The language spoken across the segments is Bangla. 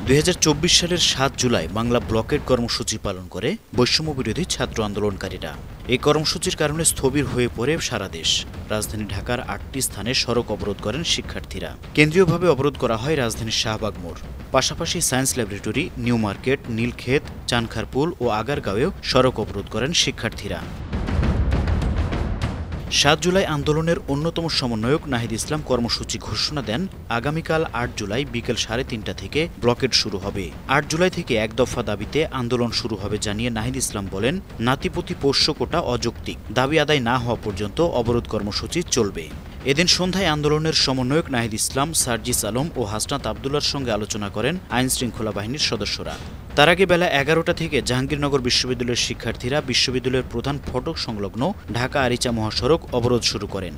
২০২৪ সালের ৭ জুলাই বাংলা ব্লকেট কর্মসূচি পালন করে বৈষম্য বিরোধী ছাত্র আন্দোলনকারীরা। এই কর্মসূচির কারণে স্থবির হয়ে পড়ে সারা দেশ। রাজধানী ঢাকার ৮টি স্থানে সড়ক অবরোধ করেন শিক্ষার্থীরা। কেন্দ্রীয়ভাবে অবরোধ করা হয় রাজধানীর শাহবাগ মোড়। পাশাপাশি science laboratory, new market, Nilkhet, Chankharpul ও আগারগাঁওয়েও সড়ক অবরোধ করেন শিক্ষার্থীরা। ৭ জুলাই আন্দোলনের অন্যতম সমন্বয়ক নাহিদ ইসলাম কর্মসূচি ঘোষণা দেন আগামীকাল ৮ জুলাই বিকেল ৩:৩০ থেকে ব্লকেট শুরু হবে। ৮ জুলাই থেকে এক দফা দাবিতে আন্দোলন শুরু হবে জানিয়ে নাহিদ ইসলাম বলেন, নাতিপতি পোষ্য কোটা অযৌক্তিক, দাবি আদায় না হওয়া পর্যন্ত অবরোধ কর্মসূচি চলবে। এদিন সন্ধ্যায় আন্দোলনের সমন্বয়ক নাহিদ ইসলাম, সার্জিস আলম ও হাসনাত আবদুল্লার সঙ্গে আলোচনা করেন আইন শৃঙ্খলা বাহিনীর সদস্যরা। তার আগে বেলা ১১টা থেকে জাহাঙ্গীরনগর বিশ্ববিদ্যালয়ের শিক্ষার্থীরা বিশ্ববিদ্যালয়ের প্রধান ফটক সংলগ্ন ঢাকা আরিচা মহাসড়ক অবরোধ শুরু করেন।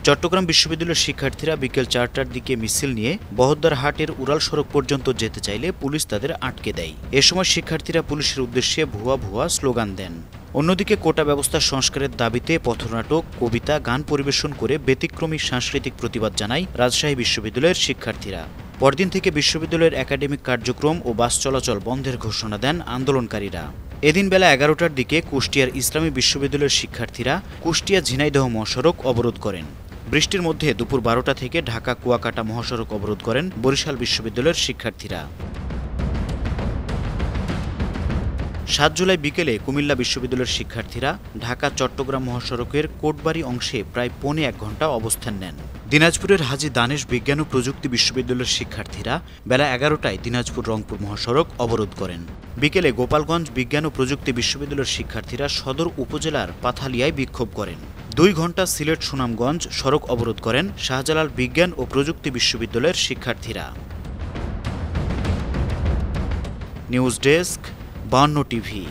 চট্টগ্রাম বিশ্ববিদ্যালয়ের শিক্ষার্থীরা বিকেল ৪টার দিকে মিছিল নিয়ে বহদ্দার হাটের উড়াল সড়ক পর্যন্ত যেতে চাইলে পুলিশ তাদের আটকে দেয়। এ সময় শিক্ষার্থীরা পুলিশের উদ্দেশ্যে ভুয়া ভুয়া স্লোগান দেন। অন্যদিকে কোটা ব্যবস্থা সংস্কারের দাবিতে পথনাটক, কবিতা, গান পরিবেশন করে ব্যতিক্রমী সাংস্কৃতিক প্রতিবাদ জানায় রাজশাহী বিশ্ববিদ্যালয়ের শিক্ষার্থীরা। পরদিন থেকে বিশ্ববিদ্যালয়ের একাডেমিক কার্যক্রম ও বাস চলাচল বন্ধের ঘোষণা দেন আন্দোলনকারীরা। এদিন বেলা ১১টার দিকে কুষ্টিয়ার ইসলামী বিশ্ববিদ্যালয়ের শিক্ষার্থীরা কুষ্টিয়া ঝিনাইদহ মহাসড়ক অবরোধ করেন। বৃষ্টির মধ্যে দুপুর ১২টা থেকে ঢাকা কুয়াকাটা মহাসড়ক অবরোধ করেন বরিশাল বিশ্ববিদ্যালয়ের শিক্ষার্থীরা। ৭ জুলাই বিকেলে কুমিল্লা বিশ্ববিদ্যালয়ের শিক্ষার্থীরা ঢাকা চট্টগ্রাম মহাসড়কের কোটবাড়ি অংশে প্রায় পৌনে ১ ঘণ্টা অবস্থান নেন। দিনাজপুরের হাজী দানেশ বিজ্ঞান ও প্রযুক্তি বিশ্ববিদ্যালয়ের শিক্ষার্থীরা বেলা ১১টায় দিনাজপুর রংপুর মহাসড়ক অবরোধ করেন। বিকেলে গোপালগঞ্জ বিজ্ঞান ও প্রযুক্তি বিশ্ববিদ্যালয়ের শিক্ষার্থীরা সদর উপজেলার পাথালিয়ায় বিক্ষোভ করেন। ২ ঘণ্টা সিলেট সুনামগঞ্জ সড়ক অবরোধ করেন শাহজালাল বিজ্ঞান ও প্রযুক্তি বিশ্ববিদ্যালয়ের শিক্ষার্থীরা। News desk, ৫২ TV.